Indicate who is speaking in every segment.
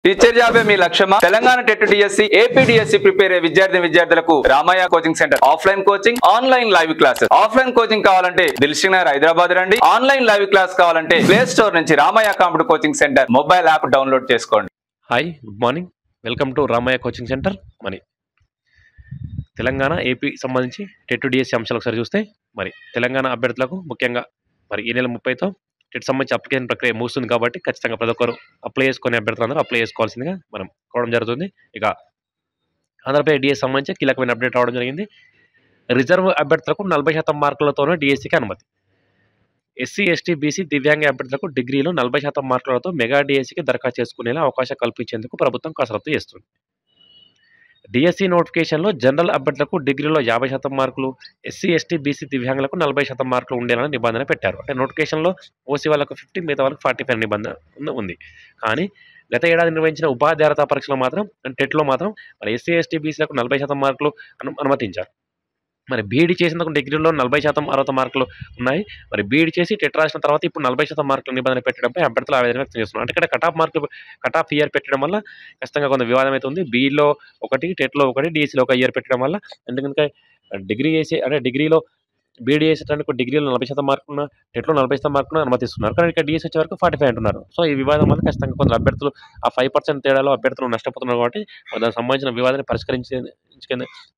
Speaker 1: Teacher జాబే మీ లక్ష్యమా? Telangana TET DSC, AP DSC prepare అయ్యే విద్యార్థులకు Ramaiah coaching centre offline coaching, online live classes. Offline coaching కావాలంటే దిల్సుఖ్ నగర్ హైదరాబాద్ రండి. ఆన్లైన్ లైవ్ క్లాస్ కావాలంటే ప్లే స్టోర్ నుంచి Ramaiah computer coaching centre mobile app download చేసుకోండి.
Speaker 2: Hi, good morning, welcome to Ramaiah coaching centre. మరి Telangana AP సంబంధించి TET DSC అంశాలు ఒకసారి చూస్తే, మరి తెలంగాణ అభ్యర్థులకు ముఖ్యంగా మరి ఈ నెల 30తో టెట్ సంబంధించి అప్లికేషన్ ప్రక్రియ ముగుస్తుంది కాబట్టి ఖచ్చితంగా ప్రతి ఒక్కరు అప్లై చేసుకునే అభ్యర్థులందరూ అప్లై చేసుకోవాల్సిందిగా మనం కోవడం జరుగుతుంది. ఇక ఆంధ్రప్రదేశ్ డిఎస్సి సంబంధించి కీలకమైన అప్డేట్ రావడం జరిగింది. రిజర్వ్ అభ్యర్థులకు 40% మార్కులతోనే డిఎస్సికి అనుమతి. ఎస్సీ, ఎస్టీ, బీసీ, దివ్యాంగ అభ్యర్థులకు డిగ్రీలో 40% మార్కులతో మెగా డిఎస్సికి దరఖాస్తు చేసుకునేలా అవకాశం కల్పించేందుకు ప్రభుత్వం కసరత్తు చేస్తుంది. డిఎస్సి నోటిఫికేషన్లో జనరల్ అభ్యర్థులకు డిగ్రీలో 50% మార్కులు, ఎస్సీ, ఎస్టీ, బీసీ, దివ్యాంగులకు 40% మార్కులు ఉండేలా నిబంధన పెట్టారు. అంటే నోటిఫికేషన్లో ఓసీ వాళ్ళకు 50, మిగతా వాళ్ళకు 45 నిబంధన ఉంది. కానీ గత ఏడాది నిర్వహించిన ఉపాధ్యాయ అర్హత పరీక్షలో మాత్రం, టెట్లో మాత్రం మరి ఎస్సీ, ఎస్టీ, బీసీలకు 40% మార్కులు అనుమతించారు. మరి బీఈడీ చేసినందుకు డిగ్రీలో 40% అర్హత మార్కులు ఉన్నాయి. మరి బీఈడీ చేసి టెట్ రాసిన తర్వాత ఇప్పుడు 40% మార్కుల నిబంధన పెట్టడంపై అభ్యర్థులు ఆవేదన వ్యక్తం చేస్తున్నారు. అంటే ఇక్కడ కట్ ఆఫ్ ఇయర్ పెట్టడం వల్ల ఖచ్చితంగా కొంత వివాదం అయితే ఉంది. బీఈలో 1, టెట్లో 1, డిఎస్సిలో 1 ఇయర్ పెట్టడం వల్ల, ఎందుకంటే డిగ్రీ చేసి అంటే డిగ్రీలో బీఈడీ చేసేటానికి డిగ్రీలో 40% మార్కున్న, టెట్లో 40% మార్కున్న అనుమతిస్తున్నారు. కానీ ఇక్కడ డిఎస్సి వచ్చే వరకు 45 అంటున్నారు. సో ఈ వివాదం వల్ల ఖచ్చితంగా కొందరు అభ్యర్థులు ఆ 5% తేడాలో అభ్యర్థులు నష్టపోతున్నారు. కాబట్టి దానికి సంబంధించిన వివాదాన్ని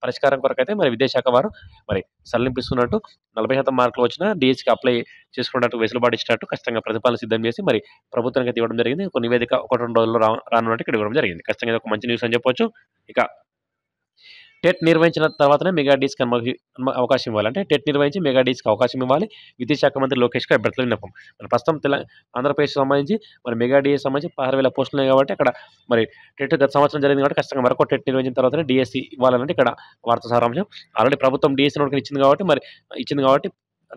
Speaker 2: పరిష్కారం కొరకైతే మరి విద్యాశాఖ వారు మరి సడలింపిస్తున్నట్టు, 40% మార్కులు వచ్చినా డిఎస్సికి అప్లై చేసుకున్నట్టు వెసులుబాటు ఇచ్చినట్టు ఖచ్చితంగా ప్రతిపాదన సిద్ధం చేసి మరి ప్రభుత్వానికి ఇవ్వడం జరిగింది. ఒక నివేదిక 1-2 రోజుల్లో రానున్నట్టు ఇక్కడ ఇవ్వడం జరిగింది. ఖచ్చితంగా ఒక మంచి న్యూస్ అని చెప్పొచ్చు. ఇక టెట్ నిర్వహించిన తర్వాతనే మెగా డిఎస్సికి అవకాశం ఇవ్వాలి. అంటే టెట్ నిర్వహించి మెగా డిఎస్సికి అవకాశం ఇవ్వాలి. విద్యాశాఖ మంత్రి లోకేష్కి అభ్యర్థుల విన్నపం. మరి ప్రస్తుతం ఆంధ్రప్రదేశ్ సంబంధించి మరి మెగా డిఎస్సి సంబంధించి 16,000 పోస్టులు ఉన్నాయి కాబట్టి అక్కడ మరి టెట్ గత సంవత్సరం జరిగింది కాబట్టి ఖచ్చితంగా మరొక టెట్ నిర్వహించిన తర్వాతనే డిఎస్సి ఇవ్వాలంటే ఇక్కడ వార్తా సారాంశం. ఆల్రెడీ ప్రభుత్వం డిఎస్సి నోటిఫికేషన్ ఇచ్చింది కాబట్టి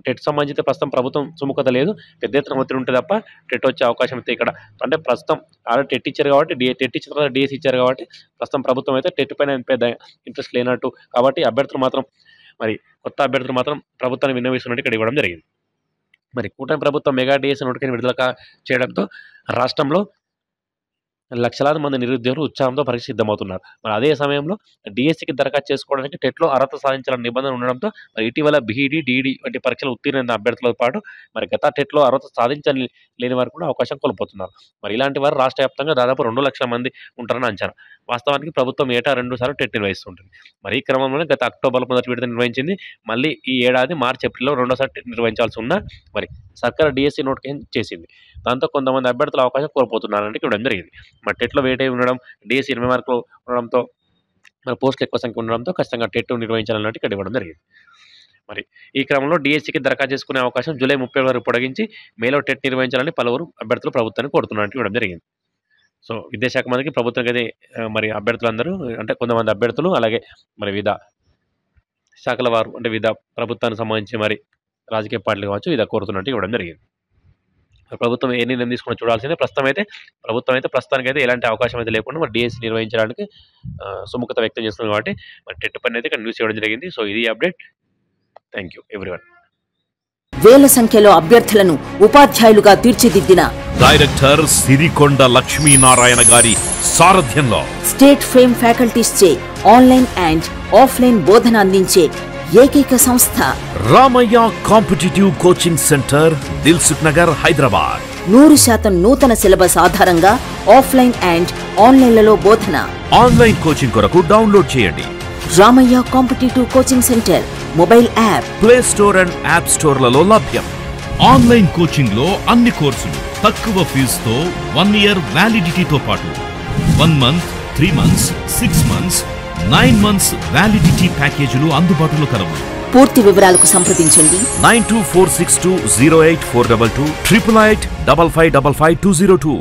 Speaker 2: టెట్ సంబంధించి ప్రస్తుతం ప్రభుత్వం సుముఖత లేదు. పెద్ద ఎత్తున ఒత్తిడి ఉంటే తప్ప టెట్ వచ్చే అవకాశం అయితే ఇక్కడ, అంటే ప్రస్తుతం ఆల్రెడీ టెట్ ఇచ్చారు కాబట్టి టెట్ ఇచ్చిన తర్వాత డిఎస్సి ఇచ్చారు కాబట్టి ప్రస్తుతం ప్రభుత్వం అయితే టెట్ పైన పెద్ద ఇంట్రెస్ట్ లేనట్టు. కాబట్టి అభ్యర్థులు మాత్రం మరి కొత్త అభ్యర్థులు మాత్రం ప్రభుత్వాన్ని విన్నవిస్తున్నట్టు ఇక్కడ ఇవ్వడం జరిగింది. మరి కూటమి ప్రభుత్వం మెగా డిఎస్సి నోటిఫికేషన్ విడుదల చేయడంతో రాష్ట్రంలో లక్షలాది మంది నిరుద్యోగులు ఉత్సాహంతో పరీక్ష సిద్ధమవుతున్నారు. మరి అదే సమయంలో డిఎస్సికి దరఖాస్తు చేసుకోవడానికి టెట్లో అర్హత సాధించాలని నిబంధన ఉండడంతో మరి ఇటీవల బీఈడీ, డిఈడీ వంటి పరీక్షలు ఉత్తీర్ణమైన అభ్యర్థులతో పాటు మరి గత టెట్లో అర్హత సాధించలేని వారు కూడా అవకాశం కోల్పోతున్నారు. మరి ఇలాంటి వారు రాష్ట్ర వ్యాప్తంగా దాదాపు 2 లక్షల మంది ఉంటారని అంచనా. వాస్తవానికి ప్రభుత్వం ఏటా 2 సార్లు టెట్ నిర్వహిస్తుంటుంది. మరి ఈ క్రమంలోనే గత అక్టోబర్ 1 విడత నిర్వహించింది. మళ్ళీ ఈ ఏడాది మార్చి, ఏప్రిల్లో 2వ టెట్ నిర్వహించాల్సి ఉన్నా మరి సర్కార్ డిఎస్సి నోటిఫికేషన్ చేసింది. దాంతో కొంతమంది అభ్యర్థుల అవకాశం కోల్పోతున్నారంటే ఇవ్వడం జరిగింది. మరి టెట్లో వెయిట్ ఉండడం, డిఎస్సి 20 మార్కులు ఉండడంతో మరి పోస్టులు ఎక్కువ సంఖ్య ఉండడంతో ఖచ్చితంగా టెట్ నిర్వహించాలన్నట్టు ఇక్కడ ఇవ్వడం జరిగింది. మరి ఈ క్రమంలో డిఎస్సికి దరఖాస్తు చేసుకునే అవకాశం జూలై 30 వరకు పొడిగించి మేలో టెట్ నిర్వహించాలని పలువురు అభ్యర్థులు ప్రభుత్వాన్ని కోరుతున్నట్టు ఇవ్వడం జరిగింది. సో విద్యాశాఖ మంత్రికి ప్రభుత్వం అయితే మరి అభ్యర్థులందరూ, అంటే కొంతమంది అభ్యర్థులు అలాగే మరి వివిధ శాఖల వారు, అంటే వివిధ ప్రభుత్వానికి సంబంధించి మరి రాజకీయ పార్టీలు కావచ్చు ఇదా కోరుతున్నట్టు ఇవ్వడం జరిగింది. ప్రభుత్వం ఏ నిర్ణయం తీసుకుని చూడాల్సిందే. ప్రభుత్వం అయితే ప్రస్తుతానికైతే ఎలాంటి అవకాశం అయితే లేకుండా మరి డిఎస్సి నిర్వహించడానికి సుముఖత వ్యక్తం చేస్తుంది. కాబట్టి మరి టెట్ పైన అయితే ఇక్కడ న్యూస్ ఇవ్వడం జరిగింది. సో ఇది అప్డేట్. Thank you everyone.
Speaker 3: వేల సంఖ్యలో అభ్యర్థులను ఉపాధ్యాయులుగా తీర్చిదిద్దిన
Speaker 4: డైరెక్టర్ సిరికొండ లక్ష్మీనారాయణ గారి సారథ్యంలో
Speaker 3: స్టేట్ ఫేమ్ ఫ్యాకల్టీస్ చే ఆన్లైన్ అండ్ ఆఫ్లైన్ బోధన అందించే ఏకైక సంస్థ
Speaker 4: Ramaiah competitive coaching centre, Dilsukh Nagar, Hyderabad.
Speaker 3: 100% నూతన సిలబస్ ఆధారంగా ఆఫ్లైన్ అండ్ ఆన్లైన్లలో బోధన.
Speaker 4: ఆన్లైన్ కోచింగ్ కొరకు డౌన్లోడ్ చేయండి
Speaker 3: Ramaiah competitive coaching centre mobile app,
Speaker 4: play store and app స్టోర్లలో లభ్యం.
Speaker 5: ఆన్లైన్ కోచింగ్ లో అన్ని కోర్సులు తక్కువ ఫీజుతో 1 ఇయర్ వ్యాలిడిటీతో పాటు 1 month, 3 months, 6 months, 9 months validity ప్యాకేజీలు అందుబాటులో కలవు.
Speaker 3: పూర్తి వివరాలకు సంప్రదించండి
Speaker 4: 9246208422 88855555202.